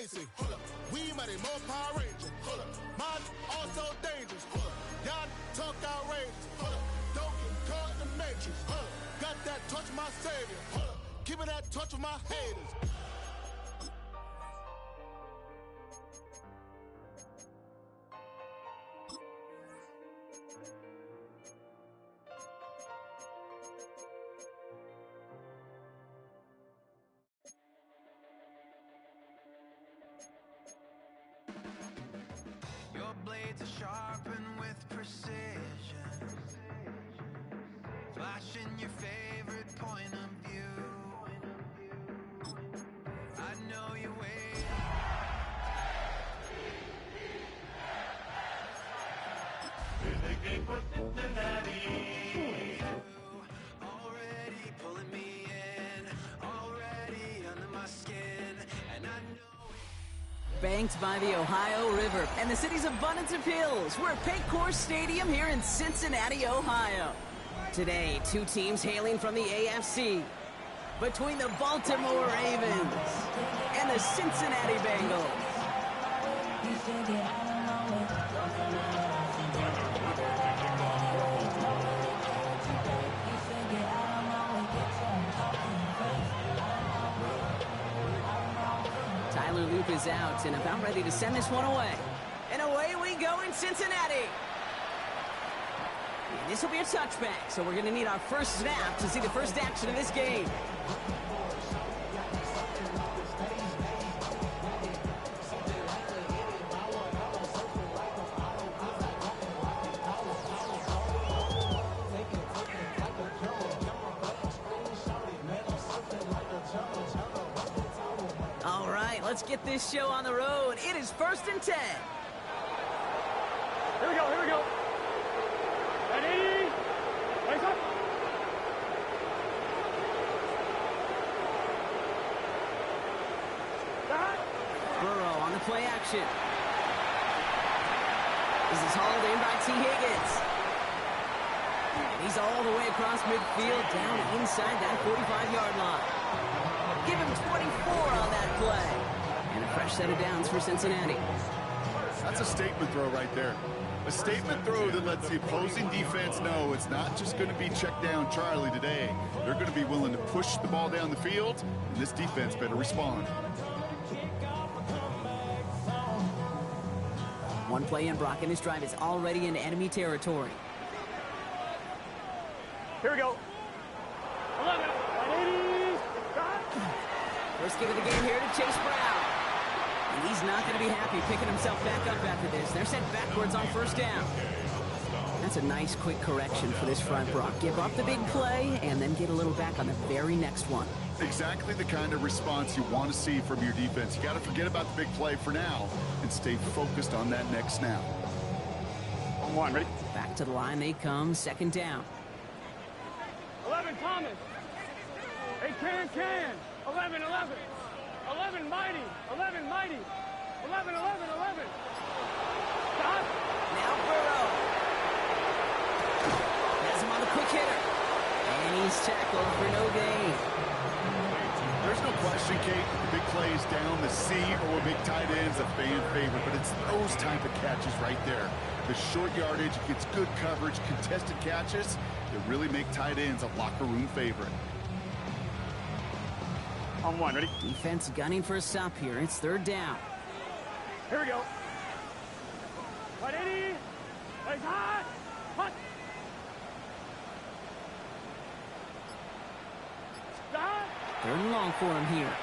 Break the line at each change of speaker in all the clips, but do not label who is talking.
crazy. We mighty more Power Ranger. Mine also dangerous. Y'all talk outrageous. Don't get caught in the matrix. Got that touch with my savior. Keeping that touch with my haters.
Your blades are sharpened with precision, flashing your favorite point of view. I know you wait. Already pulling me in, already under my skin, and I know.
Banked by the Ohio River and the city's abundance of hills, we're at Paycor Stadium here in Cincinnati, Ohio. Today, two teams hailing from the AFC. Between the Baltimore Ravens and the Cincinnati Bengals. Tyler Loop is out and about ready to send this one away. And away we go in Cincinnati. And this will be a touchback, so we're going to need our first snap to see the first action of this game. All right, let's get this show on the road. It is 1st and 10.
Here we go, here we go. Ready? Race up.
Burrow on the play action. This is hauled in by T. Higgins. And he's all the way across midfield, down inside that 45-yard line. Give him 24 on that play. And a fresh set of downs for Cincinnati.
That's a statement throw right there. A statement throw that lets the opposing defense know it's not just going to be check down Charlie today. They're going to be willing to push the ball down the field, and this defense better respond.
One play in, Brock, and this drive is already in enemy territory.
Here we go. 11, 180, stop.
First kick of the game here to Chase Brown. And he's not going to be happy picking himself back up after this. They're sent backwards on first down. That's a nice quick correction for this front, Brock. Give up the big play and then get a little back on the very next one.
Exactly the kind of response you want to see from your defense. You got to forget about the big play for now and stay focused on that next snap.
On one, ready?
Back to the line they come, 2nd down.
11, Thomas. Hey, can. 11, 11. 11, mighty. 11, mighty. 11, 11, 11. Stop.
Now Burrow. Has him on the quick hitter. And he's tackled for no gain.
There's no question, Kate, the big play is down the seam or big tight ends, a fan favorite, but it's those type of catches right there. The short yardage, gets good coverage, contested catches that really make tight ends a locker room favorite.
On one, ready?
Defense gunning for a stop here. It's 3rd down.
Here we go. 180. Legs high. Punt. Stop.
3rd and long for him here.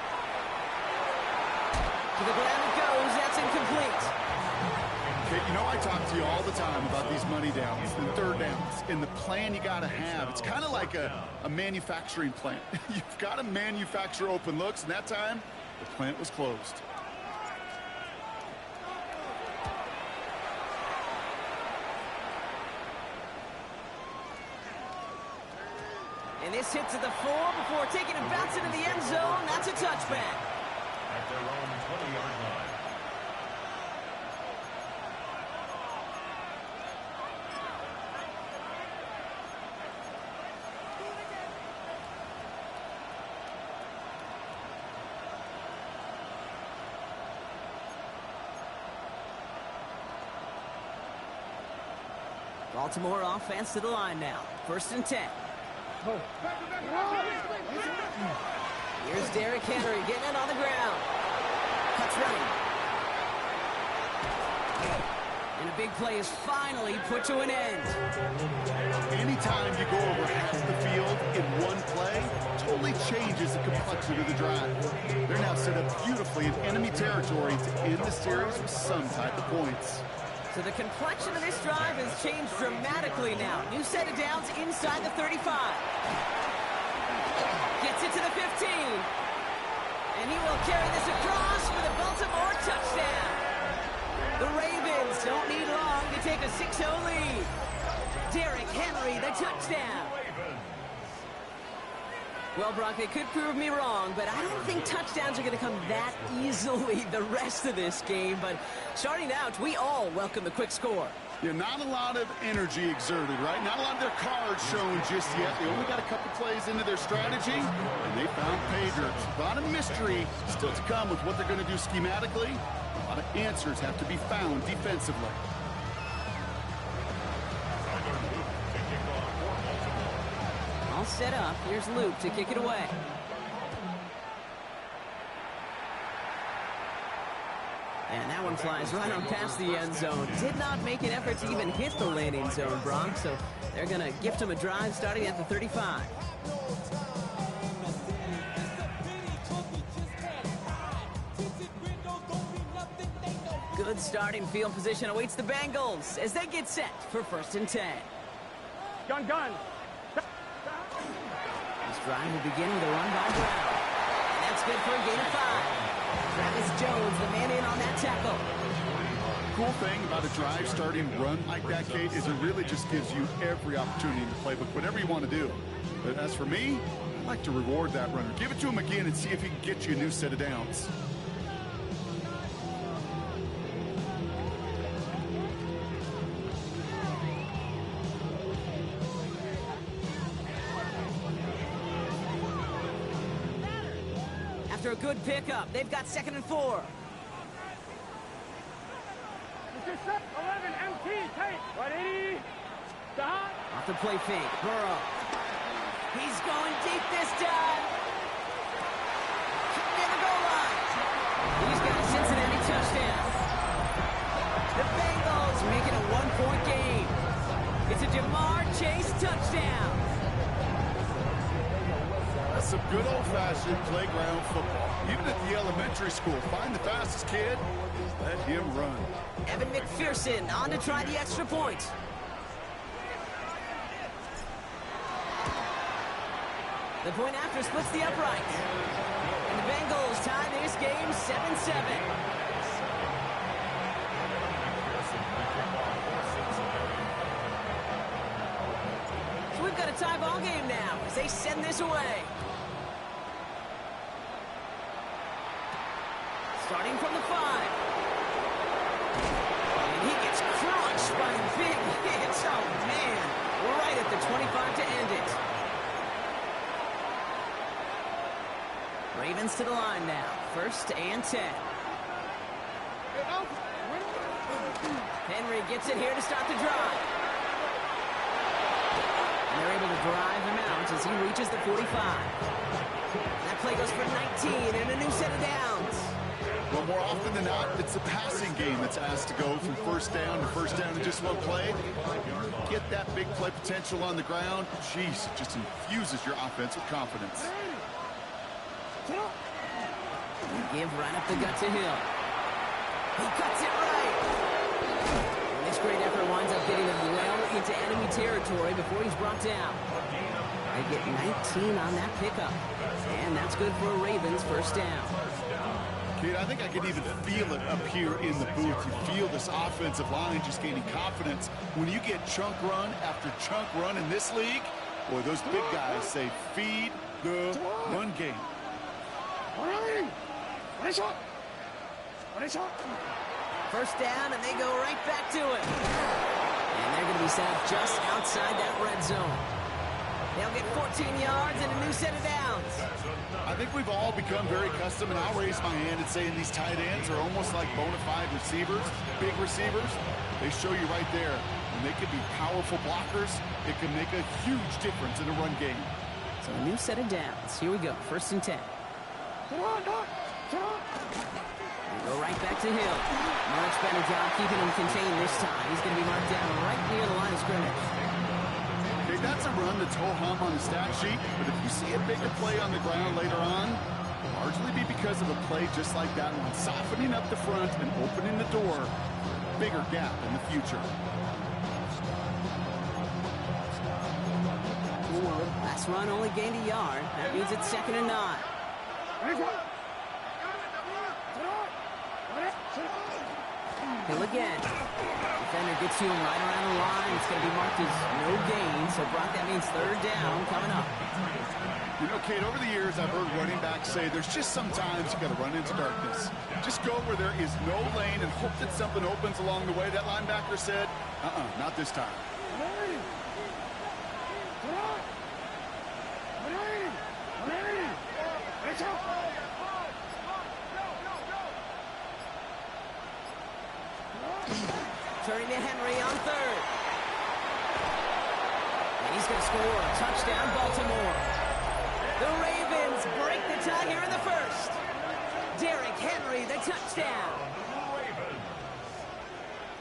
To the ground it goes. That's incomplete.
Okay, you know I talk to you all the time about these money downs and 3rd downs and the plan you got to have. It's kind of like a manufacturing plant. You've got to manufacture open looks, and that time, the plant was closed.
And this hits at the 4 before taking a bounce into the end zone. That's a touchback.
At their own 20-yard line.
Baltimore offense to the line now. 1st and 10. Here's Derrick Henry getting it on the ground. Cuts running. And a big play is finally put to an end.
Anytime you go over half the field in one play, totally changes the complexity of the drive. They're now set up beautifully in enemy territory to end the series with some type of points.
So the complexion of this drive has changed dramatically now. New set of downs inside the 35. Gets it to the 15. And he will carry this across for the Baltimore touchdown. The Ravens don't need long to take a 6-0 lead. Derrick Henry, the touchdown. Well, Brock, they could prove me wrong, but I don't think touchdowns are going to come that easily the rest of this game. But starting out, we all welcome the quick score.
Yeah, not a lot of energy exerted, right? Not a lot of their cards shown just yet. They only got a couple plays into their strategy, and they found pay dirt. A lot of mystery still to come with what they're going to do schematically. A lot of answers have to be found defensively.
All set up. Here's Luke to kick it away. And that one flies right on past the end zone. Did not make an effort to even hit the landing zone, Brock. So they're going to gift him a drive starting at the 35. Good starting field position awaits the Bengals as they get set for 1st and 10.
Gun.
This drive will begin with a run by Brown. And that's good for a gain of 5. Travis Jones, the man in on that tackle.
Cool thing about a drive starting run like that, Kate, is it really just gives you every opportunity in the playbook, whatever you want to do. But as for me, I like to reward that runner. Give it to him again and see if he can get you a new set of downs.
After a good pickup, they've got 2nd and 4.
This is 11 MT tape. 180. Stop.
Off the play fake, Burrow. He's going deep this time. Near the goal line. He's got a Cincinnati touchdown. The Bengals make it a 1-point game. It's a Demar Chase touchdown.
That's some good old-fashioned playground football. Even at the elementary school, find the fastest kid, let him run.
Evan McPherson on to try the extra point. The point after splits the upright. And the Bengals tie this game 7-7. So we've got a tie ball game now as they send this away. Starting from the 5. And he gets crushed by big hits. Oh, man. Right at the 25 to end it. Ravens to the line now. 1st and 10. Henry gets it here to start the drive. And they're able to drive him out as he reaches the 45. That play goes for 19 and a new set of downs.
Well, more often than not, it's the passing game that's asked to go from 1st down to 1st down in just one play. Get that big play potential on the ground. Jeez, it just infuses your offense with confidence.
Give right up the gut to Hill. He cuts it right. And this great effort winds up getting him well into enemy territory before he's brought down. They get 19 on that pickup. And that's good for a Ravens 1st down.
Kate, I think I can even feel it up here in the booth. You feel this offensive line just gaining confidence. When you get chunk run after chunk run in this league, boy, those big guys say feed the run game.
1st down, and they go right back to it. And they're going to be set up just outside that red zone. They'll get 14 yards and a new set of downs.
I think we've all become very accustomed, and I'll raise my hand and say these tight ends are almost like bona fide receivers, big receivers. They show you right there, and they can be powerful blockers. It can make a huge difference in a run game.
So a new set of downs. Here we go, 1st and 10. We go right back to Hill. Much better job keeping him contained this time. He's going to be marked down right near the line of scrimmage.
Okay, that's a run that's ho-hum on the stat sheet, but if you see a bigger play on the ground later on, it'll largely be because of a play just like that one, softening up the front and opening the door for a bigger gap in the future.
Last run only gained a yard. That means it's 2nd and 9. Hill again. Defender gets to him right around the line. It's going to be marked as no gain. So, Brock, that means 3rd down coming up.
You know, Kate, over the years, I've heard running backs say there's just sometimes you got to run into darkness. Just go where there is no lane and hope that something opens along the way. That linebacker said, not this time.
Turning to Henry on 3rd. And he's going to score. Touchdown, Baltimore. The Ravens break the tie here in the 1st. Derrick Henry, the touchdown.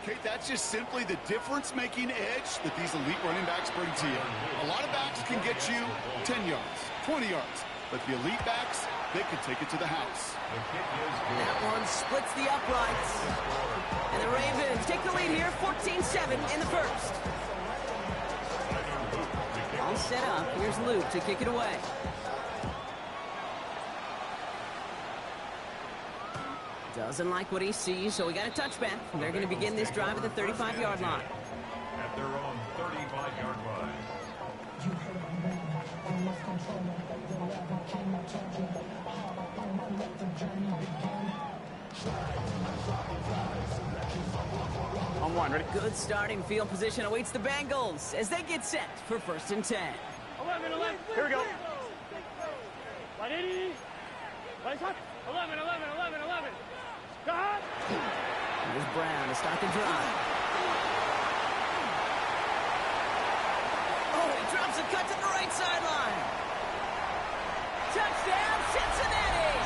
Kate, that's just simply the difference-making edge that these elite running backs bring to you. A lot of backs can get you 10 yards, 20 yards, but the elite backs, they can take it to the house.
That one splits the uprights. And the Ravens take the lead here, 14-7 in the 1st. All set up. Here's Luke to kick it away. Doesn't like what he sees, so we got a touchback. They're going to begin this drive at the 35-yard line.
At their own 35-yard line.
On 1, ready?
Good starting field position awaits the Bengals as they get set for 1st and 10.
11, here we go. 180. 11.
Here's Brown to start the drive. Oh, he drops a cut to the right sideline. Touchdown, Cincinnati!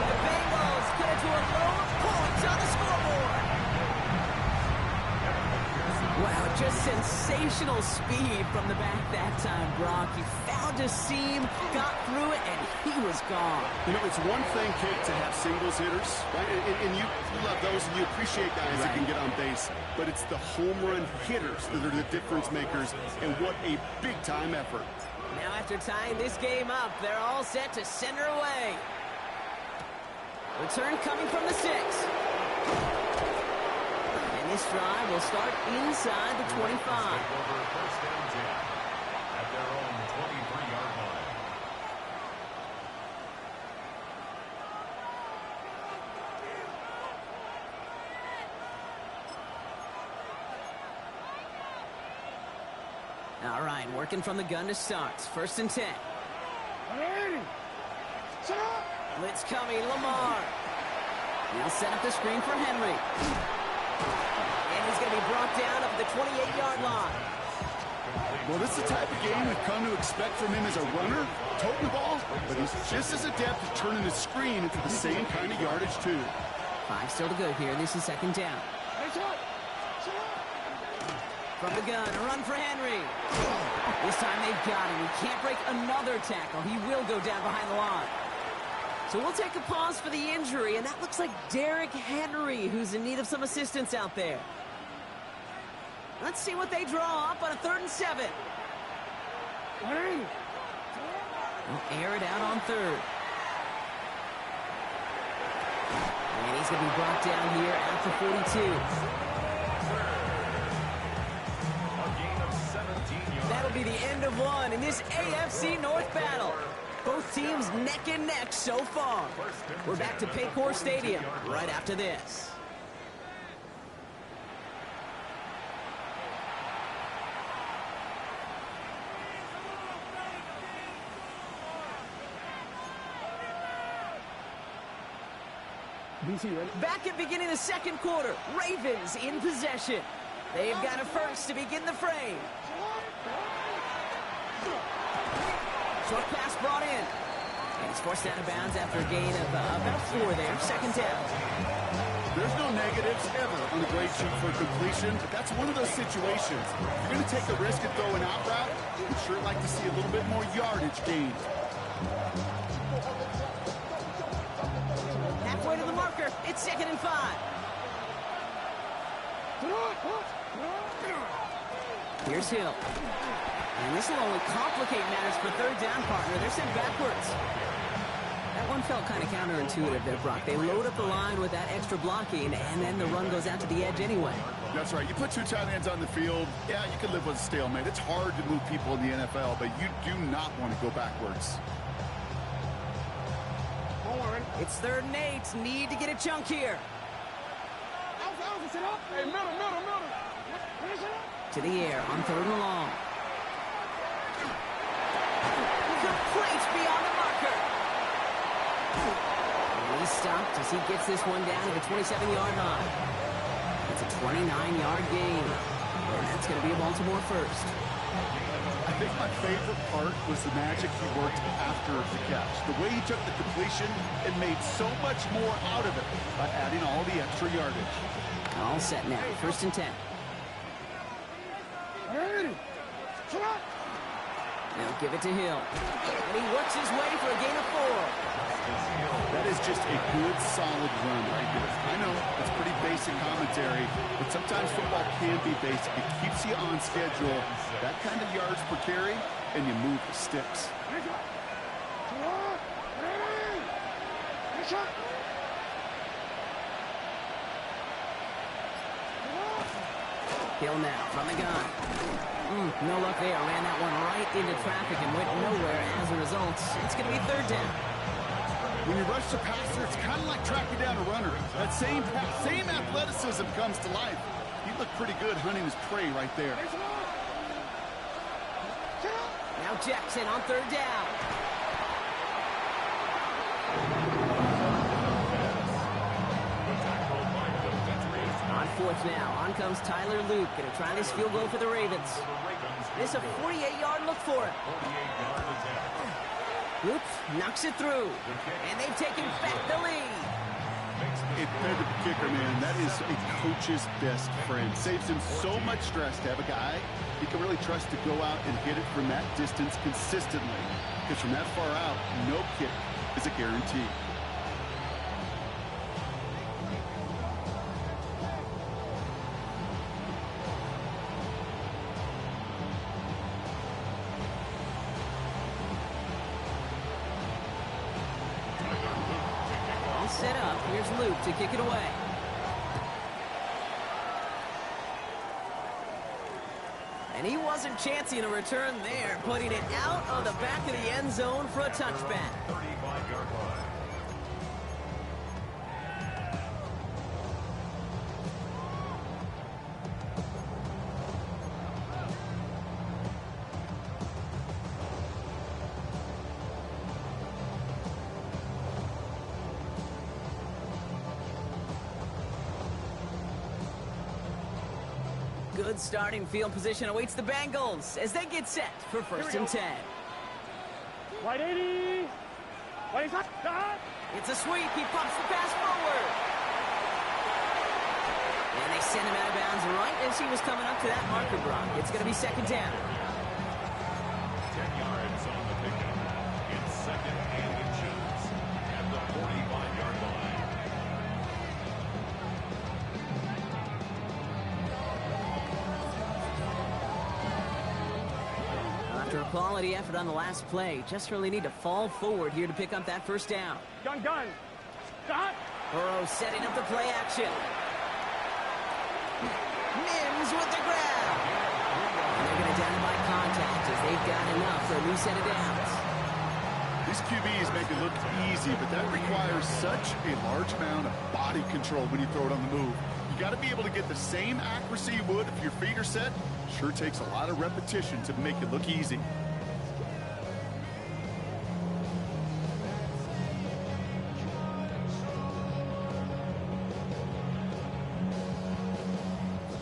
The Bengals cut it to a low of points on the scoreboard. Wow, just sensational speed from the back that time, Brock. He found a seam, got through it, and he was gone.
You know, it's one thing, Kate, to have singles hitters, right? And you love those, and you appreciate guys that can get on base. But it's the home run hitters that are the difference makers, and what a big-time effort.
Now, after tying this game up, they're all set to send her away. Return coming from the 6. And this drive will start inside the 25.
First and 10 at their own 23-yard line.
All right, working from the gun to start. 1st and 10. Blitz coming, Lamar. He'll set up the screen for Henry. And he's going to be brought down up at the 28-yard line.
Well, this is the type of game we've come to expect from him as a runner, toting the ball, but he's just as adept at turning the screen into the same kind of yardage, too.
5 still to go here. This is 2nd down. From the gun, a run for Henry. This time they've got him. He can't break another tackle. He will go down behind the line. So we'll take a pause for the injury, and that looks like Derrick Henry, who's in need of some assistance out there. Let's see what they draw up on a 3rd and 7. They'll air it out on 3rd. And he's going to be brought down here at the 42. That'll be the end of one in this AFC North battle. Both teams neck and neck so far. We're back to Paycor Stadium right after this. Back at beginning of the second quarter, Ravens in possession. They've got a first to begin the frame. Short pass brought in. And he's forced out of bounds after a gain of about 4 there. Second down.
There's no negatives ever on a great shoot for completion, but that's one of those situations. If you're going to take a risk and throw an out route, we'd sure like to see a little bit more yardage gained.
Halfway to the marker. It's 2nd and 5. Here's Hill. And this will only complicate matters for third down, partner. They're sent backwards. That one felt kind of counterintuitive there, Brock. They load up the line with that extra blocking, and then the run goes out to the edge anyway.
That's right. You put 2 tight ends on the field, yeah, you can live with a stalemate. It's hard to move people in the NFL, but you do not want to go backwards.
It's 3rd and 8. Need to get a chunk here. To the air on 3rd and long. Complete beyond the marker. And he's stopped as he gets this one down to the 27-yard line. It's a 29-yard gain. And that's going to be a Baltimore first.
I think my favorite part was the magic he worked after the catch. The way he took the completion and made so much more out of it by adding all the extra yardage.
All set now. 1st and 10. They'll give it to Hill. And he works his way for a gain of 4.
That is just a good, solid run right there. I know it's pretty basic commentary, but sometimes football can be basic. It keeps you on schedule, that kind of yards per carry, and you move the sticks.
Hill now from the gun. No luck there. Ran that one right into traffic and went nowhere as a result. It's going to be 3rd down.
When you rush the passer, it's kind of like tracking down a runner. That same athleticism comes to life. He looked pretty good hunting his prey right there.
Now Jackson on 3rd down. On 4th now. On comes Tyler Luke. Going to try this field goal for the Ravens. This a 48-yard look for him. Luke knocks it through. And they've taken back the lead.
A pivot kicker, man, that is a coach's best friend. Saves him so much stress to have a guy he can really trust to go out and hit it from that distance consistently. Because from that far out, no kick is a guarantee.
Set up. Here's Luke to kick it away. And he wasn't chancing a return there, putting it out of the back of the end zone for a touchback.
35-yard line.
Good starting field position awaits the Bengals as they get set for 1st and 10.
Right 80. Right side.
It's a sweep. He pops the pass forward. And they send him out of bounds right as he was coming up to that marker, Brock. It's going to be 2nd down.
10 yards on the pickup. It's 2nd and inches at the 45-yard line.
After a quality effort on the last play, just really need to fall forward here to pick up that 1st down.
Gun.
Burrow setting up the play action. Mims with the grab. And they're going to down him by contact as they've got enough for a new set of downs.
These QBs make it look easy, but that requires such a large amount of body control when you throw it on the move. You got to be able to get the same accuracy you would if your feet are set. Sure takes a lot of repetition to make it look easy.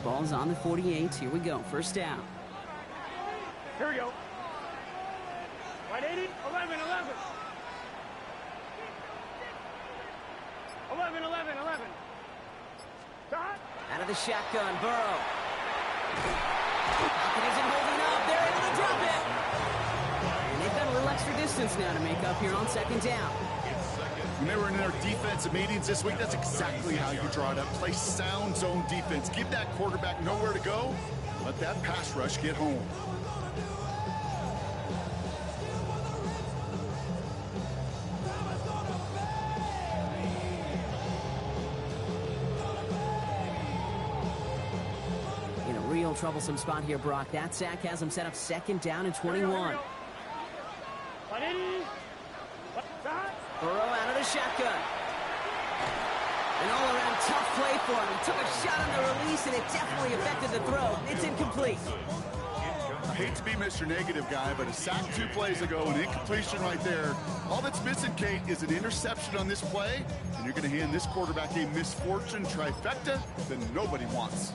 Ball's on the 48. Here we go. First down.
Here we go. 180, 11, 11. 11, 11, 11. Stop.
Out of the shotgun, Burrow. Falcons isn't holding up. They're able to drop it. And they've got a little extra distance now to make up here on second down.
When they were in their defensive meetings this week, that's exactly how you draw it up. Play sound zone defense. Give that quarterback nowhere to go. Let that pass rush get home.
In a real troublesome spot here, Brock. That sack has him set up second down and 21.
180. Stop.
Burrow out of the shotgun. An all-around tough play for him. He took a shot on the release, and it definitely affected the throw. It's incomplete.
I hate to be Mr. Negative guy, but a sack 2 plays ago, an incompletion right there. All that's missing, Kate, is an interception on this play, and you're going to hand this quarterback a misfortune trifecta that nobody wants.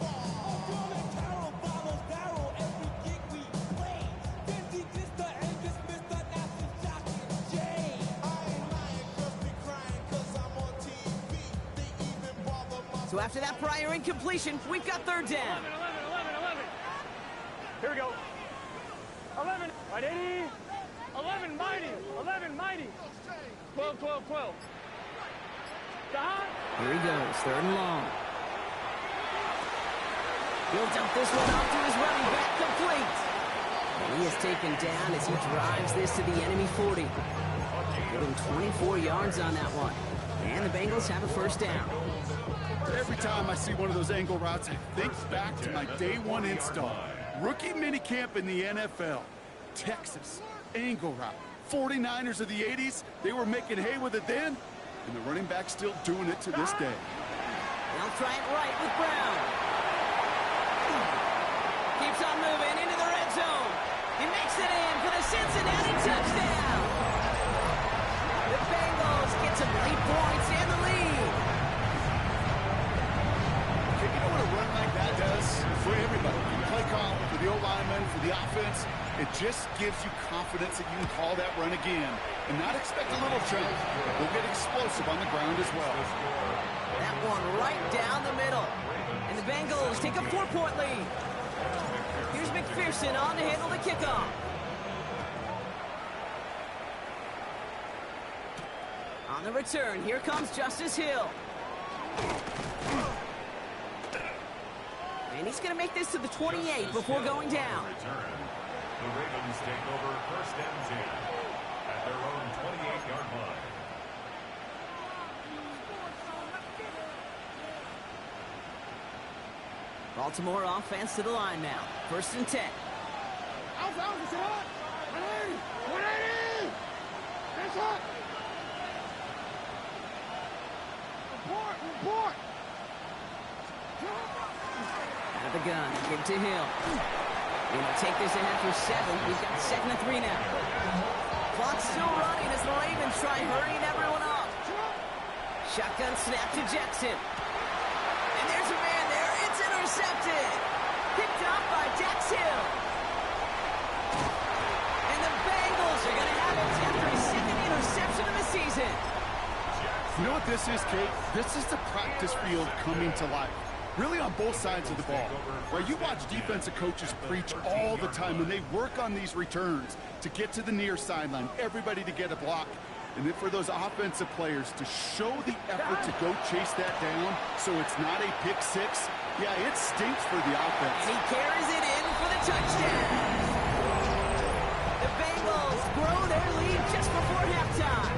So after that prior incompletion, we've got third down.
11, 11, 11, 11. Here we go. 11, 180. 11, mighty. 11, mighty. 12, 12, 12. Stop.
Here he goes, third and long. He'll dump this one off to his running back, complete. And he is taken down as he drives this to the enemy 40. Give him 24 yards on that one. And the Bengals have a first down.
Every time I see one of those angle routes, I think back to my day 1 install. Rookie minicamp in the NFL. Texas, angle route. 49ers of the 80s, they were making hay with it then, and the running back's still doing it to this day.
They'll try it right with Brown. Keeps on moving into the red zone. He makes it in for the Cincinnati touchdown. The Bengals get some late points and the lead.
You know what a run like that does for everybody? For the play call, for the O-lineman, for the offense. It just gives you confidence that you can call that run again and not expect a little trend. We'll get explosive on the ground as well.
That one right down the middle. And the Bengals take a 4-point lead. Here's McPherson on to handle the kickoff. On the return, here comes Justice Hill. And he's going to make this to the 28 before going down.
The Ravens take over first and 10 at their own 28-yard line.
Baltimore offense to the line now. First and 10.
Out, 180! 180! That's hot! Report!
Out of the gun, give to Hill. He'll take this ahead for 7. We've got 2nd and 3 now. Clock's still running as the Ravens try hurrying everyone up. Shotgun snap to Jackson. And there's a man there. It's intercepted. Picked up by Dax Hill. And the Bengals are going to have it after a 2nd interception of the season.
You know what this is, Kate? This is the practice field coming to life. Really on both sides of the ball. Right, you watch defensive coaches preach all the time when they work on these returns to get to the near sideline, everybody to get a block. And then for those offensive players to show the effort to go chase that down so it's not a pick 6, yeah, it stinks for the offense.
And he carries it in for the touchdown. The Bengals grow their lead just before halftime.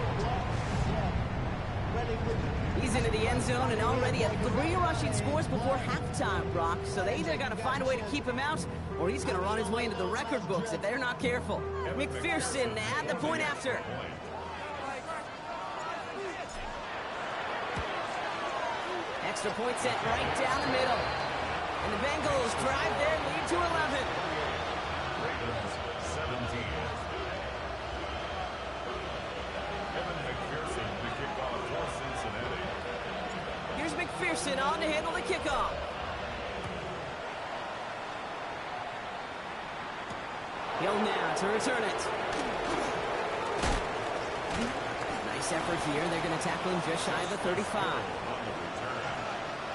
He's into the end zone and already at 3 rushing scores before halftime, Brock. So they either got to find a way to keep him out, or he's going to run his way into the record books if they're not careful. McPherson at the point after. Extra point set right down the middle. And the Bengals drive their lead to 11.
Ravens 17. Kevin McPherson to kick off for Cincinnati.
Here's McPherson on to handle the kickoff. He'll now to return it. Nice effort here. They're going to tackle him just shy of the 35.
On the return,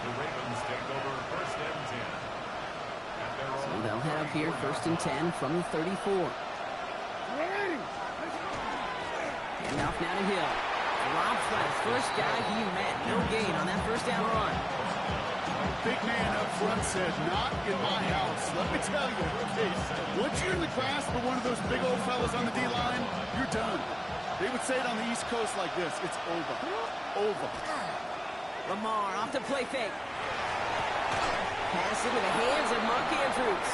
the Ravens take over first and 10. At their
So
own
they'll head up here first and 10 from the 34. And off now to Hill. Drops by the first guy he met. No gain on that first down run.
Big man up front said, not in my house. Let me tell you, okay, once you're in the grasp of one of those big old fellas on the D-line, you're done. They would say it on the East Coast like this, it's over. Over.
Lamar off the play fake. Pass into the hands of Mark Andrews.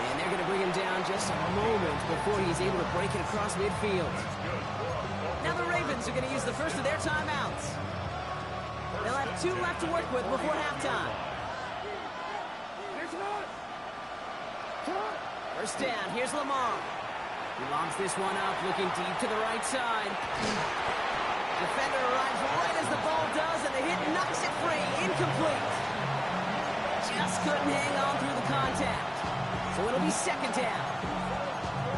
And they're going to bring him down just a moment before he's able to break it across midfield. Now the Ravens are going to use the first of their timeouts. They'll have 2 left to work with before halftime. First down, here's Lamar. He lobs this one up, looking deep to the right side. Defender arrives right as the ball does, and the hit knocks it free. Incomplete. Just couldn't hang on through the contact. So it'll be second down.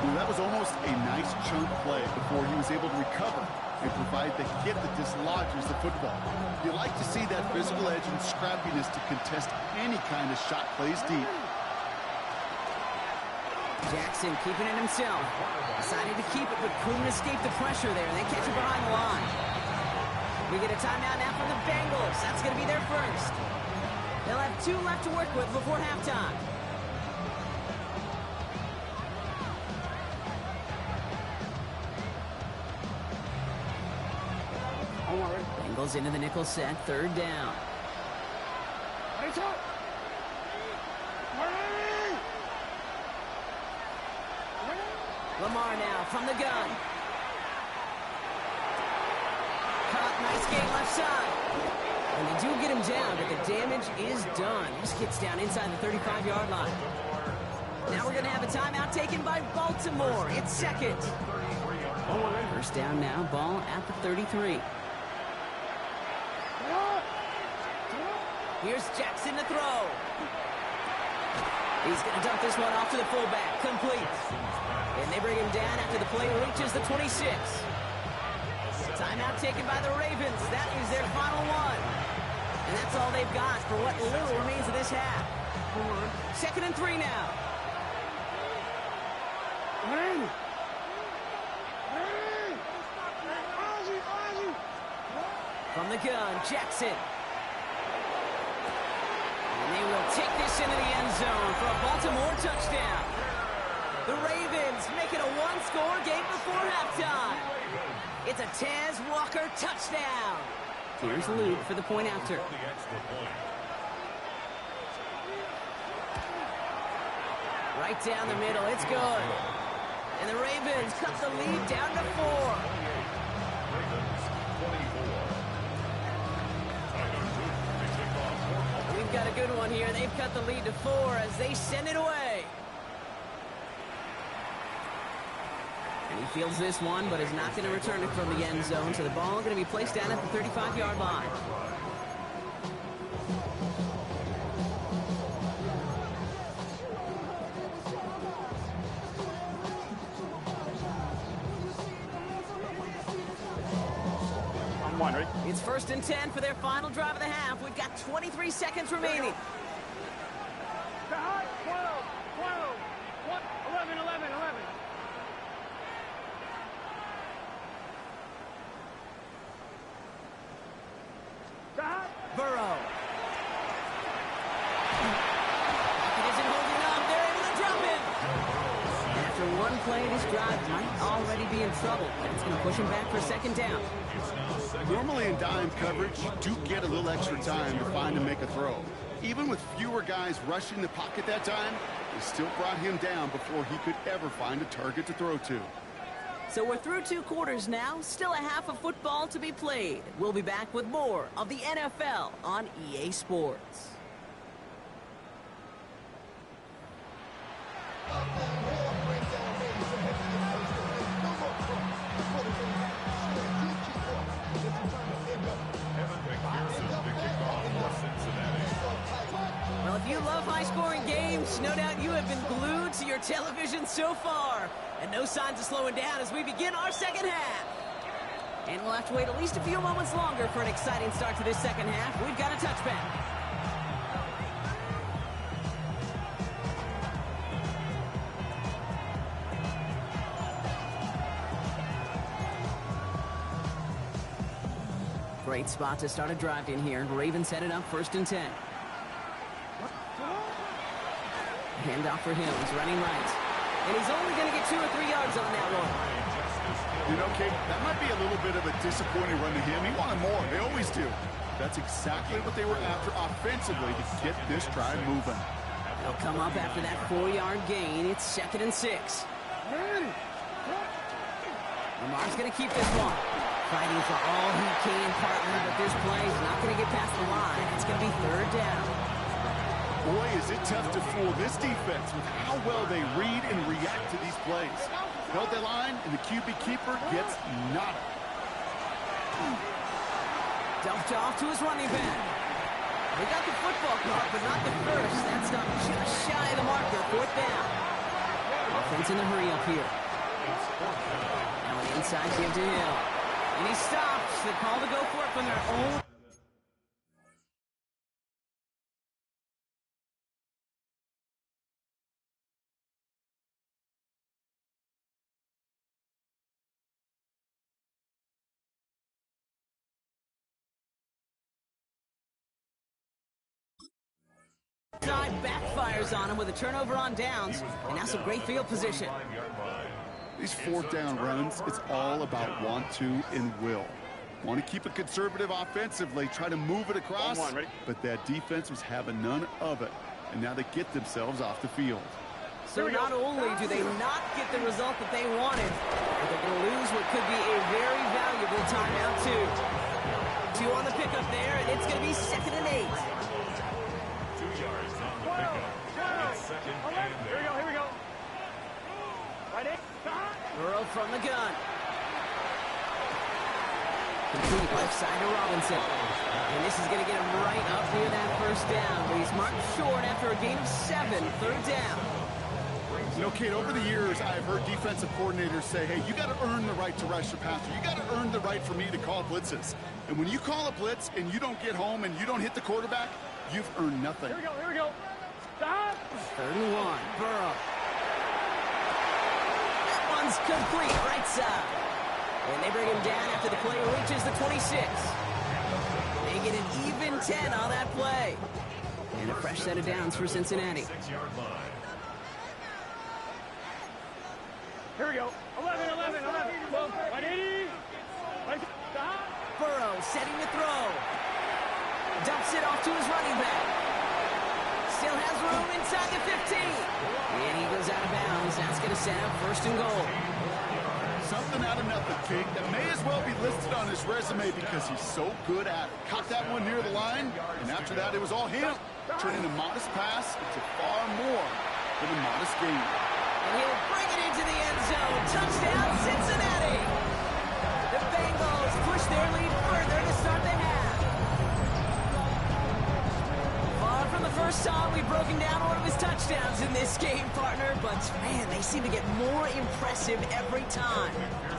Well, that was almost a nice chunk play before he was able to recover and provide the hit that dislodges the football. You like to see that physical edge and scrappiness to contest any kind of shot plays deep.
Jackson keeping it himself. Decided to keep it, but couldn't escape the pressure there. They catch it behind the line. We get a timeout now from the Bengals. That's going to be their first. They'll have 2 left to work with before halftime. Bengals into the nickel set, third down. Lamar now from the gun. Caught, nice game left side. And they do get him down, but the damage is done. Just gets down inside the 35-yard line. Now we're going to have a timeout taken by Baltimore. It's second. First down now, ball at the 33. Here's Jackson to throw. He's going to dump this one off to the fullback. Complete. And they bring him down after the play reaches the 26. Timeout taken by the Ravens. That is their final one. And that's all they've got for what little remains of this half. Second and 3 now. From the gun, Jackson. And they will take this into the end zone for a Baltimore touchdown. The Ravens make it a 1-score game before halftime. It's a Taz Walker touchdown. Here's Luke for the point after. Right down the middle, it's good. And the Ravens cut the lead down to 4. We've got a good one here. They've cut the lead to 4 as they send it away. And he fields this one, but is not going to return it from the end zone. So the ball going to be placed down at the 35-yard line. It's first and 10 for their final drive of the half. We've got 23 seconds remaining.
12, 12, 11, 11, 11.
Burrow. It isn't holding up. They're able to drop him. And after one play, this drive might already be in trouble. It's going to push him back for second down.
Normally in dime coverage, you do get a little extra time to find and make a throw. Even with fewer guys rushing the pocket that time, they still brought him down before he could ever find a target to throw to.
So we're through 2 quarters now. Still a half of football to be played. We'll be back with more of the NFL on EA Sports. Well, if you love high-scoring games, no doubt you have been glued to your television so far. And no signs of slowing down as we begin our second half. And we'll have to wait at least a few moments longer for an exciting start to this second half. We've got a touchback. Great spot to start a drive in here. Ravens headed up 1st and 10. Handoff for him. He's running right. And he's only going to get 2 or 3 yards on that one.
You know, Kate, that might be a little bit of a disappointing run to him. He wanted more. They always do. That's exactly what they were after offensively to get this drive moving.
They'll come up after that 4-yard gain. It's 2nd and 6. Lamar's going to keep this one. Fighting for all he can, partner, but this play is not going to get past the line. It's going to be 3rd down.
Boy, is it tough to fool this defense with how well they read and react to these plays. Held the line, and the QB keeper gets nada.
Dumped off to his running back. They got the football caught, but not the first. That's not just shy of the marker. 4th down. Offense in the hurry up here. Now an inside give to Hill. And he stops. The call to go for it from their own. Side backfires on him with a turnover on downs, and now some great field position.
These 4th down runs, it's all about want to and will. Want to keep it conservative offensively, try to move it across, but that defense was having none of it, and now they get themselves off the field.
So not only do they not get the result that they wanted, but they're going to lose what could be a very valuable timeout too. 2 on the pickup there, and it's going to be 2nd and 8.
2 yards on the pickup. It's 2nd and 8.
Here we go. Right in.
Burrow from the gun. Complete left side to Robinson. And this is going to get him right up near that 1st down. But he's marked short after a gain of 7. 3rd down.
You know, Kate, over the years, I've heard defensive coordinators say, hey, you got to earn the right to rush your passer. You got to earn the right for me to call blitzes. And when you call a blitz and you don't get home and you don't hit the quarterback, you've earned nothing.
Here we go. Stop.
3rd and 1. Burrow. Complete, right side. And they bring him down after the play reaches the 26. They get an even 10 on that play. And a fresh set of downs for Cincinnati.
6-yard line.
Here we go. 11. 12. Right 80. Right. Stop.
Burrow setting the throw. Dumps it off to his running back. Still has room inside the 15. And he goes out of bounds. That's going to set up 1st and goal.
Something out of nothing, Kate, that may as well be listed on his resume because he's so good at it. Caught that one near the line, and after that, it was all him. Turning a modest pass into far more than a modest gain.
And he'll bring it into the end zone. Touchdown, Cincinnati! The Bengals push their lead further to start the half. Far from the first time we've broken down one of his touchdowns in this game, partner, but man, they seem to get more impressive every time.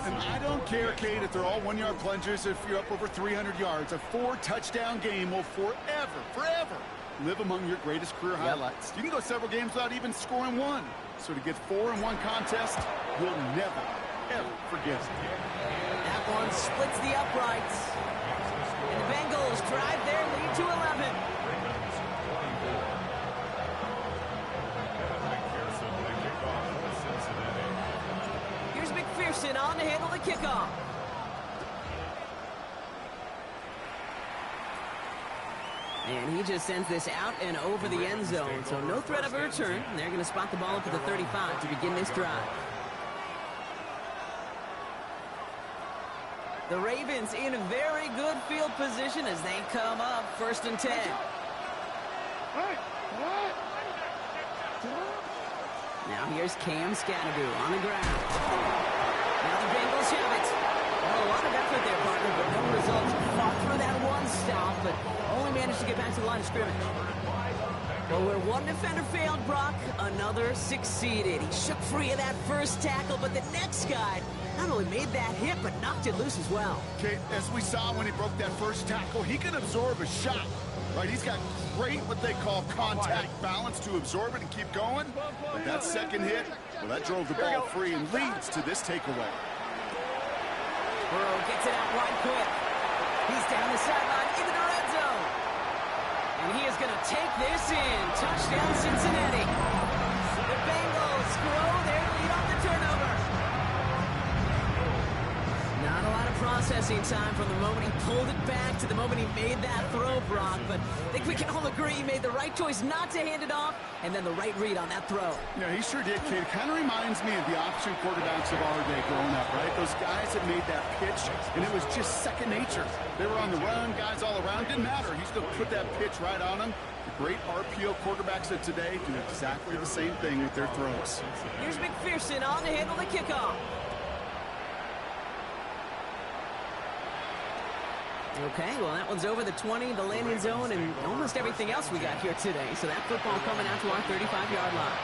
And I don't care, Kate, if they're all 1-yard plungers, if you're up over 300 yards. A 4-touchdown game will forever live among your greatest career highlights. You can go several games without even scoring one. So to get 4 in one contest, you'll never, ever forget it.
That one splits the uprights. And the Bengals drive their lead to 11. Here's McPherson on to handle the kickoff. And he just sends this out and over the end zone. So no threat of a return. They're going to spot the ball up at the 35 to begin this drive. The Ravens in a very good field position as they come up 1st and 10. Now here's Cam Scatteroo on the ground. Now the Bengals have it. Well, a lot of effort there, partner, but no results. Fought through that one stop, but only managed to get back to the line of scrimmage. Well, where one defender failed, Brock, another succeeded. He shook free of that first tackle, but the next guy not only made that hit, but knocked it loose as well.
Okay, as we saw when he broke that first tackle, he can absorb a shot, right? He's got great, what they call contact balance to absorb it and keep going. But that second hit, well, that drove the ball free and leads to this takeaway.
Burrow gets it out wide quick. He's down the sideline into the red zone. And he is going to take this in. Touchdown, Cincinnati. The Bengals grow their lead on the turnover. Not a lot of processing time from the moment he pulled it back to the moment he made that throw, Brock. But I think we can all agree he made the right choice not to hand it off, and then the right read on that throw.
Yeah, he sure did, Kate. It kind of reminds me of the option quarterbacks of our day growing up, right? Those guys that made that pitch, and it was just second nature. They were on the run, guys all around. Didn't matter. He's going to put that pitch right on them. The great RPO quarterbacks of today do exactly the same thing with their throws.
Here's McPherson on to handle the kickoff. Okay, well, that one's over the 20, the landing zone, and almost everything else we got here today. So that football coming out to our 35-yard line.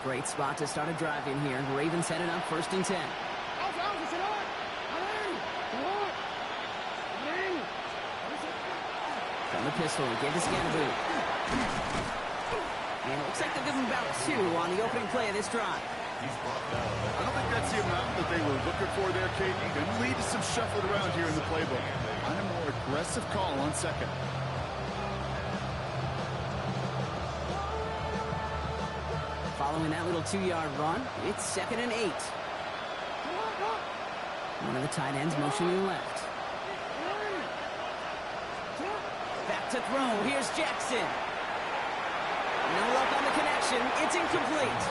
Great spot to start a drive in here. Ravens headed up 1st and 10. From the pistol, he gave this again a boot. And it looks like they'll give him about 2 on the opening play of this drive.
I don't think that's the amount that they were looking for there, Kate. Going to lead to some shuffling around here in the playbook. On a more aggressive call on second.
Following that little 2-yard run, it's 2nd and 8. One of the tight ends motioning left. Back to throw. Here's Jackson. No luck on the connection. It's incomplete.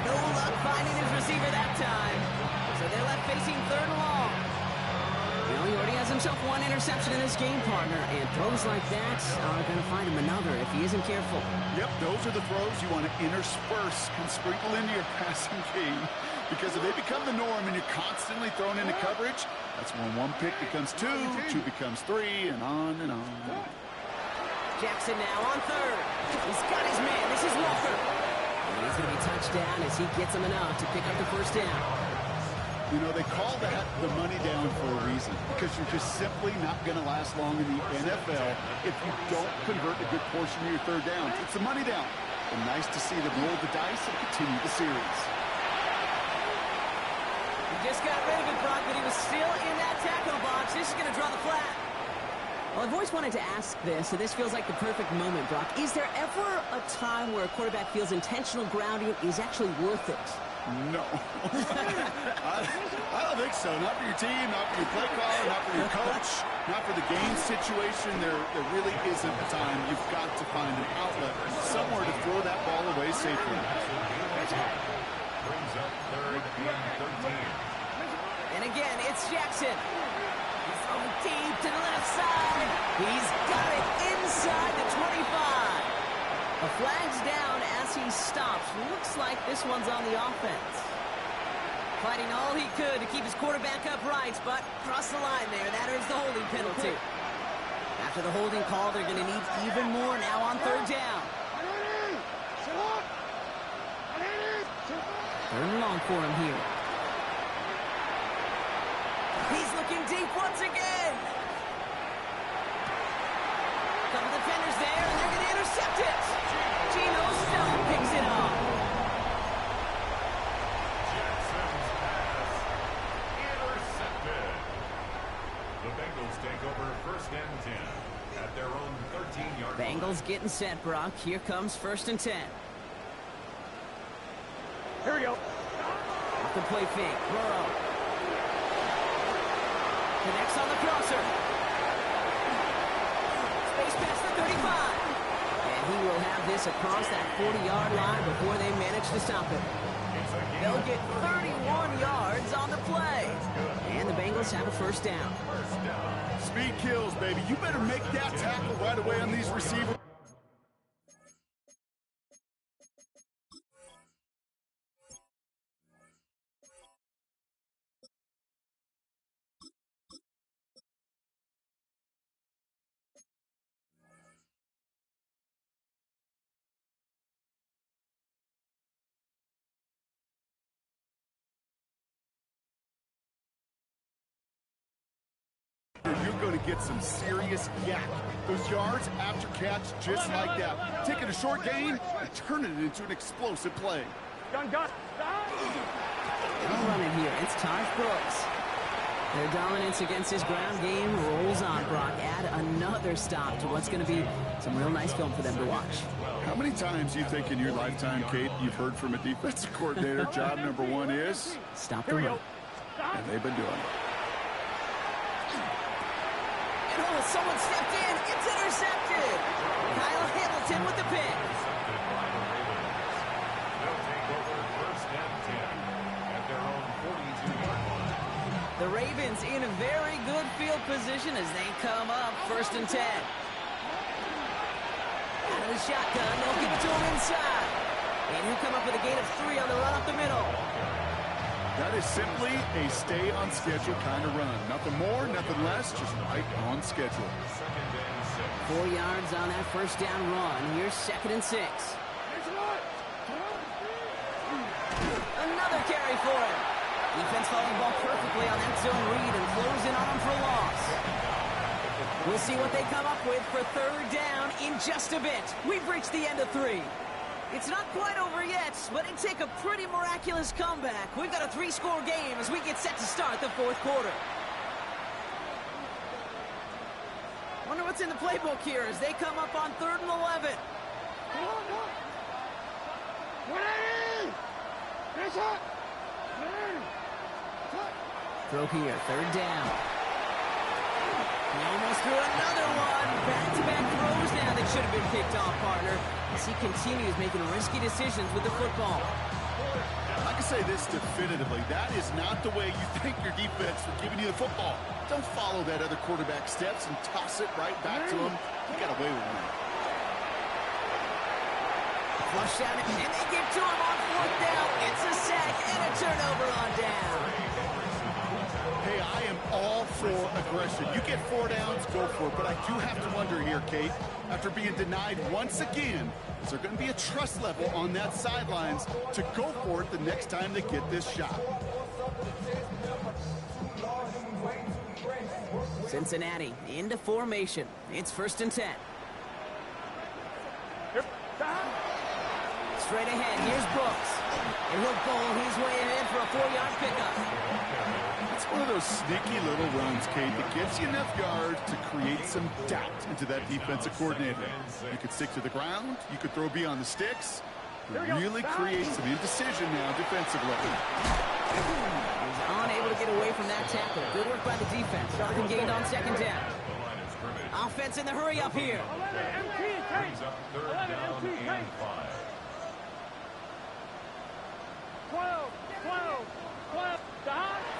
No luck finding his receiver that time. So they're left facing 3rd and long. You know, he already has himself 1 interception in this game, partner, and throws like that are going to find him another if he isn't careful.
Yep, those are the throws you want to intersperse and sprinkle into your passing game, because if they become the norm and you're constantly thrown into coverage, that's when 1 pick becomes 2, 2 becomes 3, and on and on.
Jackson now on 3rd. He's got his man. This is Walker. He's going to be touchdown as he gets him enough to pick up the 1st down.
You know, they call that the money down for a reason, because you're just simply not going to last long in the NFL if you don't convert a good portion of your 3rd down. It's the money down. And nice to see them roll the dice and continue the series.
He just got rid of it, Brock, but he was still in that tackle box. This is going to draw the flag. Well, I've always wanted to ask this, and this feels like the perfect moment, Brock. Is there ever a time where a quarterback feels intentional grounding is actually worth it?
No. I don't think so. Not for your team, not for your play caller, not for your coach, not for the game situation. There really isn't a time. You've got to find an outlet, somewhere to throw that ball away safely.
Brings up 3rd and 13.
And again, it's Jackson. He's throwing deep to the left side. He's got it inside the 25. A flag's down as he stops. Looks like this one's on the offense. Fighting all he could to keep his quarterback upright, but crossed the line there. That earns the holding penalty. After the holding call, they're going to need even more now on 3rd down. 3rd and long for him here. He's looking deep once again. Couple defenders there, and they're going to intercept it. Geno Stone picks it off.
Jackson's pass intercepted. The Bengals take over 1st and 10 at their own 13-yard line.
Bengals getting set, Brock. Here comes 1st and 10.
Here we go.
Off the play fake. Burrow. Connects on the crosser. Space past the 35. And he will have this across that 40-yard line before they manage to stop it. They'll get 31 yards on the play. And the Bengals have a 1st down.
Speed kills, baby. You better make that tackle right away on these receivers. going to get some serious yak. Those yards after catch just like that. Taking a short gain and turning it into an explosive play.
Gun.
They'll run it here. It's Taj Brooks. Their dominance against his ground game rolls on, Brock. Add another stop to what's going to be some real nice film for them to watch.
How many times do you think in your lifetime, Kate, you've heard from a defensive coordinator, job number one is?
Stop the run.
And they've been doing it.
And oh, someone stepped in. It's intercepted. Kyle Hamilton with the pick.
They'll take over first and 10 at their own 42-yard line.
The Ravens in a very good field position as they come up first and 10. Out of the shotgun, they'll give it to him inside. And he'll come up with a gain of 3 on the run up the middle.
That is simply a stay on schedule kind of run. Nothing more, nothing less, just right on schedule.
4 yards on that first down run. Here's 2nd and 6. Another carry for him. Defense following the ball perfectly on that zone read and closing on him for a loss. We'll see what they come up with for 3rd down in just a bit. We've reached the end of 3. It's not quite over yet, but it take a pretty miraculous comeback. We've got a 3-score game as we get set to start the 4th quarter. Wonder what's in the playbook here as they come up on 3rd and 11. Throw here, 3rd down. He almost threw another one. Back-to-back throws now that should have been picked off, partner, as he continues making risky decisions with the football.
I can say this definitively. That is not the way you thank your defense for giving you the football. Don't follow that other quarterback steps and toss it right back to him. He got away with one.
Flush down, and they get to him on 4th down. It's a sack and a turnover on down.
Hey, I am all for aggression. You get 4 downs, go for it. But I do have to wonder here, Kate, after being denied once again, is there going to be a trust level on that sidelines to go for it the next time they get this shot?
Cincinnati into formation. It's 1st and 10. Straight ahead, here's Brooks. And he'll bowl his way ahead for a 4-yard pickup.
It's one of those sneaky little runs, Kate, that gives you enough yards to create some doubt into that defensive coordinator. You could stick to the ground, you could throw beyond the sticks, really create some indecision now defensively.
He's unable to get away from that tackle. Good work by the defense. Irving gained on 2nd down. Offense in the hurry up here.
Brings up 3rd down and 5.
12.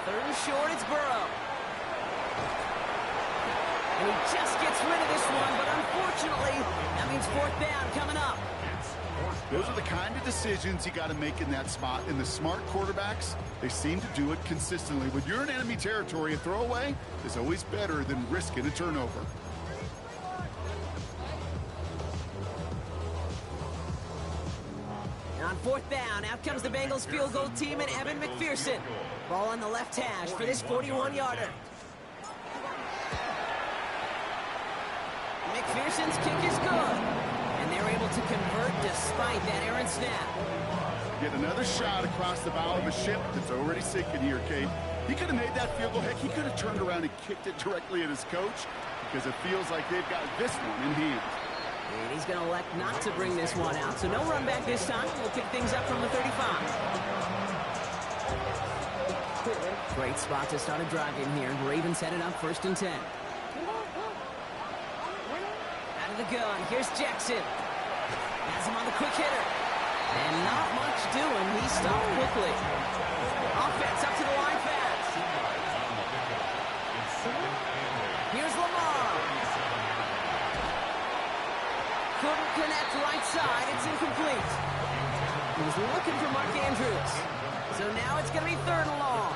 3rd and short, it's Burrow. And he just gets rid of this one, but unfortunately, that means 4th down coming up.
Those are the kind of decisions you got to make in that spot. And the smart quarterbacks, they seem to do it consistently. When you're in enemy territory, a throwaway is always better than risking a turnover.
On 4th down, out comes the Bengals field goal team and Evan McPherson. Ball on the left hash for this 41-yarder. McPherson's kick is good. And they're able to convert despite that errant snap.
Get another shot across the bow of a ship that's already sinking here, Kate. He could have made that field goal. Heck, he could have turned around and kicked it directly at his coach because it feels like they've got this one in hand.
And he's going to elect not to bring this one out. So no run back this time. We'll pick things up from the 35. Great spot to start a drive in here. Ravens headed up 1st and 10. Out of the gun. Here's Jackson. Has him on the quick hitter. And not much doing. He stopped quickly. Offense up to the line fast. Here's Lamar. Couldn't connect right side. It's incomplete. He was looking for Mark Andrews. So now it's going to be 3rd and long.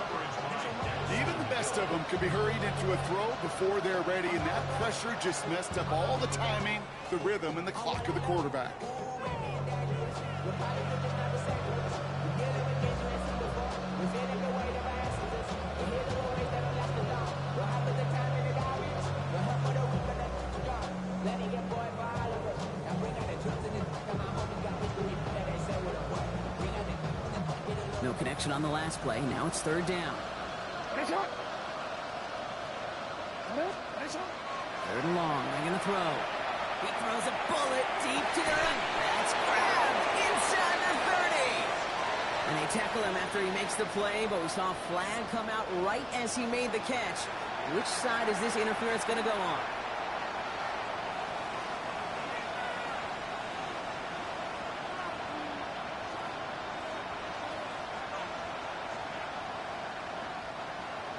Even the best of them could be hurried into a throw before they're ready, and that pressure just messed up all the timing, the rhythm, and the clock of the quarterback.
connection on the last play. Now it's third down. Third and long. They're going to throw. He throws a bullet deep to the right. That's grabbed inside the 30. And they tackle him after he makes the play, but we saw a flag come out right as he made the catch. Which side is this interference going to go on?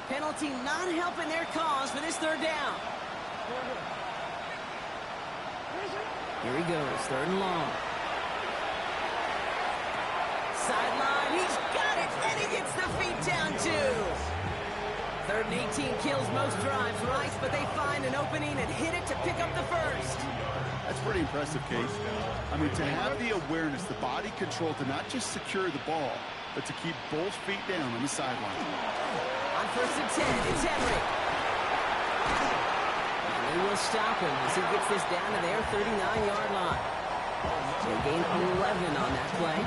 Penalty not helping their cause for this third down. Here he goes, third and long. Sideline, he's got it, and he gets the feet down too. Third and 18 kills most drives, right? But they find an opening and hit it to pick up the first.
That's pretty impressive, Case. I mean, to have the awareness, the body control to not just secure the ball, but to keep both feet down on the sideline.
On first and 10, it's Henry. And they will stop him as he gets this down to their 39-yard line. They gain 11 on that play,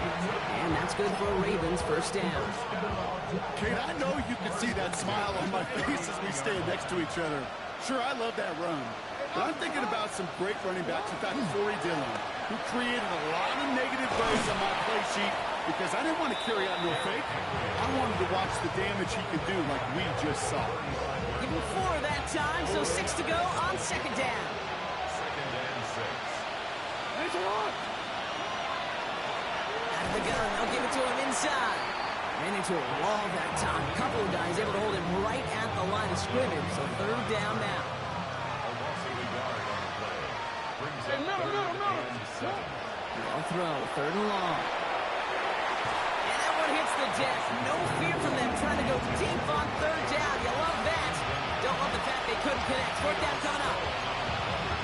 and that's good for Ravens first down.
Kate, I know you can see that smile on my face as we stand next to each other. Sure, I love that run. But I'm thinking about some great running backs. In fact, Corey Dillon, who created a lot of negative plays on my play sheet because I didn't want to carry out no fake. I wanted to watch the damage he could do like we just saw.
Give him 4 that time, so 6 to go on second down.
Second and 6.
Out of the gun, they'll give it to him inside. Ran into a wall that time. A couple of guys able to hold him right at the line of scrimmage, so third down now. They'll throw, third and long. And that one hits the deck. No fear from them trying to go deep on third down. You love that. Don't love the fact they couldn't connect. Fourth down coming up.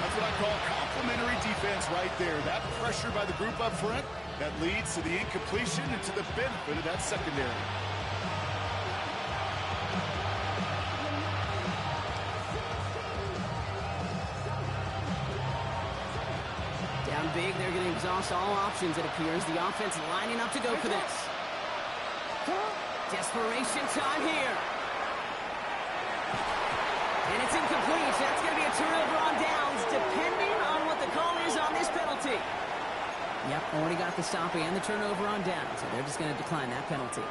That's what I call complimentary defense right there. That pressure by the group up front, that leads to the incompletion and to the benefit of that secondary.
Down big, they're going to exhaust all options, it appears. The offense lining up to go for this. Desperation time here. And it's incomplete. That's going to be a turnover on downs, depending on what the call is on this penalty. Yep, already got the stop and the turnover on downs, so they're just going to decline that penalty.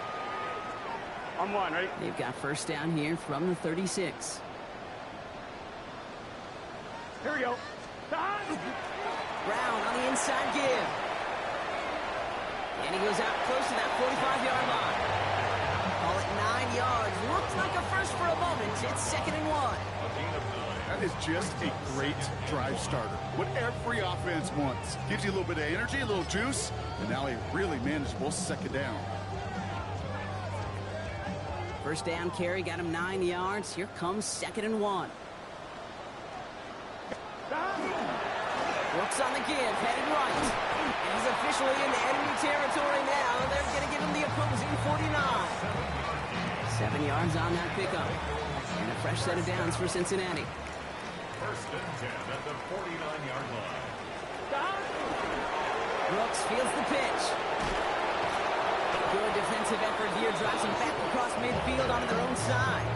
On one, ready?
They've got first down here from the 36.
Here we go.
Brown on the inside give. And he goes out close to that 45-yard line. Call it 9 yards. Looks like a first for a moment. It's second and 1.
That is just a great drive starter. What every offense wants. Gives you a little bit of energy, a little juice, and now a really manageable second down.
First down carry got him 9 yards. Here comes second and 1. Brooks on the give, headed right. And he's officially in the enemy territory now. They're going to give him the opposing 49. 7 yards on that pickup. And a fresh set of downs for Cincinnati.
First and 10 at the 49-yard line.
Brooks feels the pitch. Good defensive effort here. Drives him back across midfield onto their own side.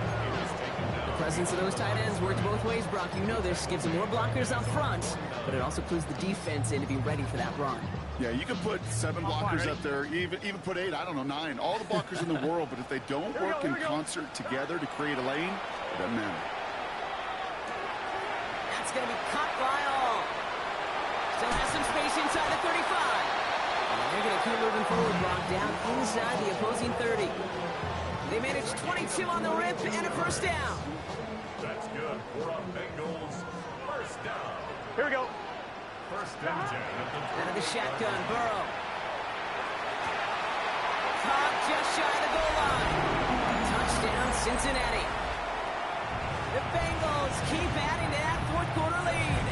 The presence of those tight ends works both ways, Brock. You know this. Gives them more blockers up front, but it also clues the defense in to be ready for that run.
Yeah, you can put 7 blockers up there, even put 8, I don't know, 9. All the blockers in the world, but if they don't work in concert together to create a lane, it doesn't matter.
That's going to be cut by all. Still has some space inside the 35. And they're going to keep moving forward, Brock, down inside the opposing 30. They managed 22 on the rip and a first down.
That's good for a Bengals first down.
Here we go.
First and 10 at the
Out of the shotgun, Burrow. Caught just shy of the goal line. Touchdown, Cincinnati. The Bengals keep adding to that fourth quarter lead.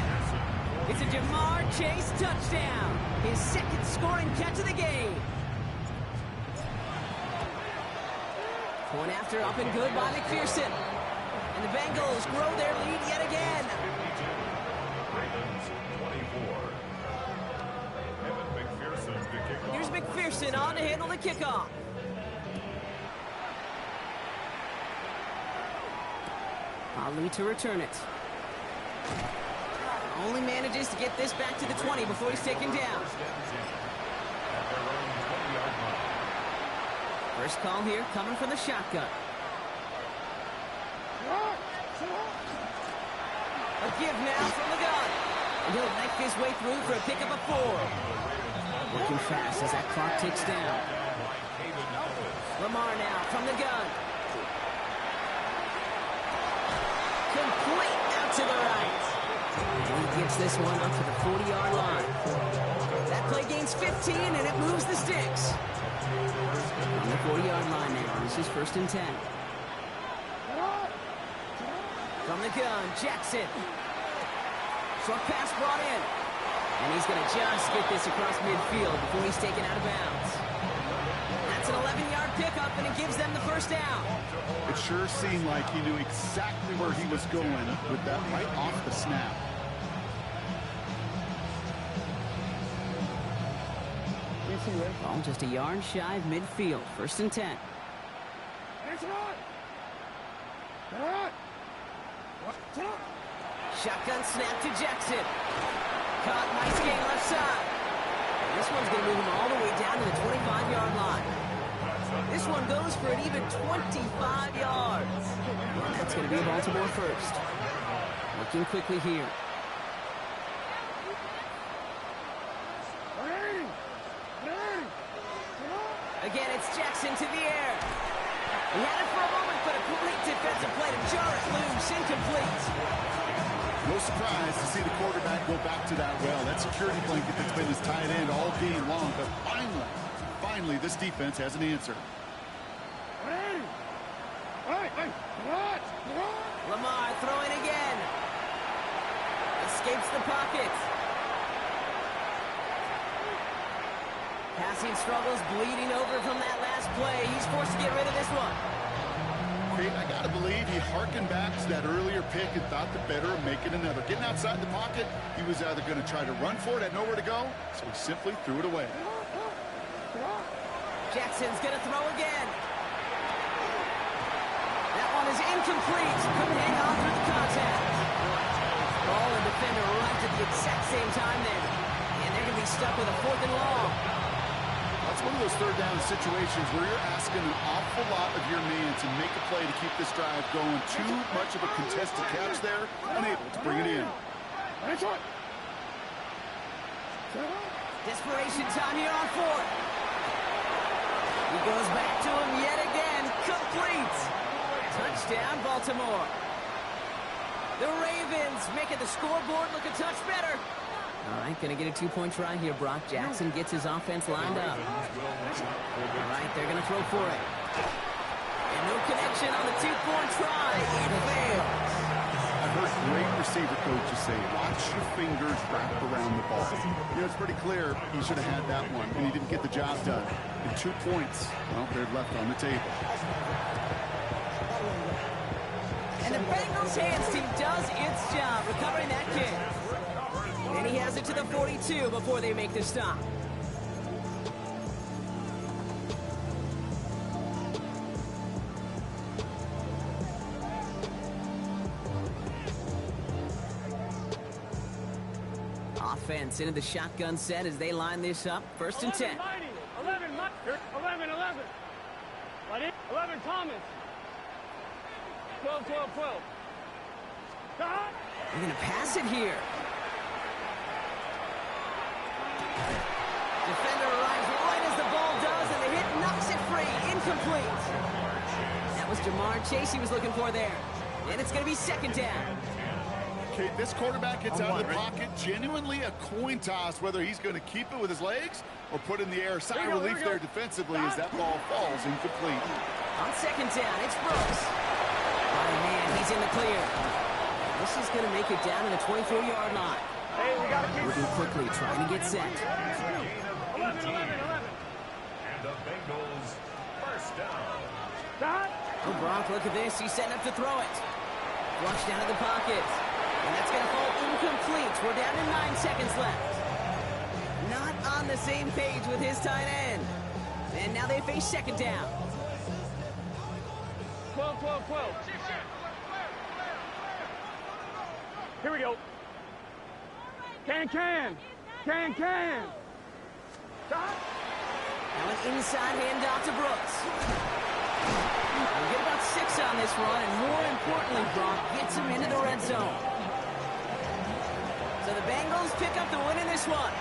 It's a Jamar Chase touchdown. His second scoring catch of the game. Point after up and good by McPherson. And the Bengals grow their lead yet again.
Ravens 24. Evan McPherson to kick off.
Here's McPherson on to handle the kickoff. Ali to return it. Only manages to get this back to the 20 before he's taken down. First call here coming from the shotgun. A give now from the gun. And he'll make his way through for a pickup of 4. Working fast as that clock ticks down. Lamar now from the gun. Complete out to the right. And he gets this one up to the 40-yard line. That play gains 15, and it moves the sticks. On the 40-yard line now, this is 1st and 10. From the gun, Jackson. Short pass brought in. And he's going to just get this across midfield before he's taken out of bounds. That's an 11-yard pickup, and it gives them the first down.
It sure seemed like he knew exactly where he was going with that right off the snap.
Ball just a yard shy of midfield. 1st and 10. Shotgun snap to Jackson. Caught, nice gain left side. And this one's going to move him all the way down to the 25-yard line. This one goes for an even 25 yards. And that's going to be a Baltimore first. Looking quickly here. Again, it's Jackson to the air. He had it for a moment, but a complete defensive play to jar it loose, incomplete.
No surprise to see the quarterback go back to that well. That security blanket that's been his tight end all game long, but finally, this defense has an answer.
Lamar throwing again. Escapes the pocket. Passing struggles, bleeding over from that last play. He's forced to get rid of this one.
I gotta believe he harkened back to that earlier pick and thought the better of making another. Getting outside the pocket, he was either going to try to run for it, had nowhere to go, so he simply threw it away.
Jackson's going to throw again. That one is incomplete. Couldn't hang on through the contact. Ball and defender arrived at the exact same time then. And they're going to be stuck with a 4th and long.
That's one of those 3rd down situations where you're asking an awful lot of your man to make a play to keep this drive going. Too much of a contested catch there, unable to bring it in.
Desperation time here on 4th. He goes back to him yet again. Complete. Touchdown, Baltimore. The Ravens making the scoreboard look a touch better. All right, going to get a 2-point try here. Brock Jackson gets his offense lined up. All right, they're going to throw for it. And no connection on the 2-point try. It fails.
I've heard great receiver coaches say, watch your fingers wrap around the ball. You know, it's pretty clear he should have had that one, and he didn't get the job done. And 2 points, well, they're left on the table.
And the Bengals hands team does its job recovering that kick. And he has it to the 42 before they make the stop. Offense into the shotgun set as they line this up. 1st and 10.
11, Thomas. 12.
They're going to pass it here. Defender arrives right as the ball does, and the hit knocks it free. Incomplete. That was Jamar Chase he was looking for there. And it's going to be 2nd down.
Okay, this quarterback gets out of the pocket. Genuinely a coin toss whether he's going to keep it with his legs or put it in the air. Sigh of relief there defensively as that ball falls incomplete.
On 2nd down, it's Brooks. Oh, man, he's in the clear. This is going to make it down to the 24-yard line.
Hey, we got to keep
Moving quickly, trying to get set.
11.
And the Bengals first down.
Oh, Brock, look at this. He's setting up to throw it. Flush down to the pocket. And that's going to fall incomplete. We're down to 9 seconds left. Not on the same page with his tight end. And now they face 2nd down.
12. Here we go. Can. Stop.
Now an inside handoff to Brooks. We'll get about 6 on this run, and more importantly, Brock gets him into the red zone. So the Bengals pick up the win in this one.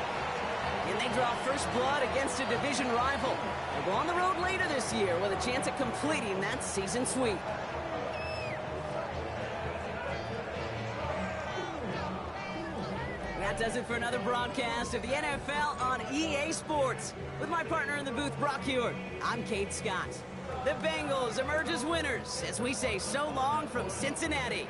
And they draw first blood against a division rival. They'll go on the road later this year with a chance at completing that season sweep. That does it for another broadcast of the NFL on EA Sports. With my partner in the booth, Brock Huard, I'm Kate Scott. The Bengals emerge as winners as we say so long from Cincinnati.